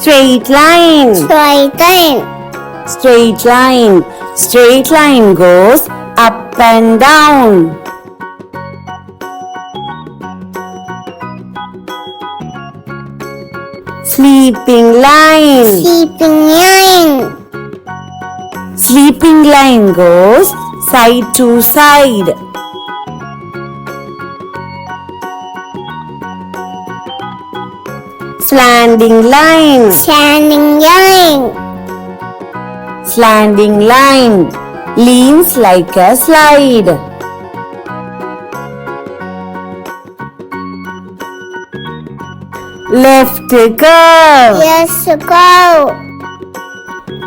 Straight line. Straight line. Straight line. Straight line goes up and down. Sleeping line. Sleeping line. Sleeping line goes side to side. Slanting line. Slanting line. Slanting line leans like a slide. Left curve. Yes, go.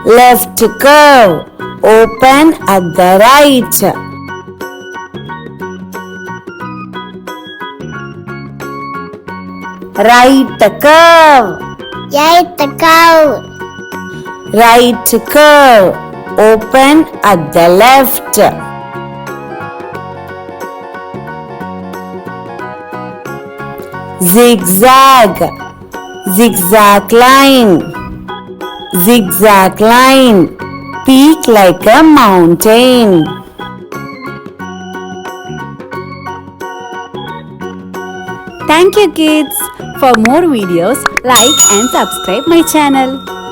Left curve. Open at the right. Right curve. Right, go. Right curve. Open at the left. Zigzag. Zigzag line. Zigzag line. Peak like a mountain. Thank you kids. For more videos, like and subscribe my channel.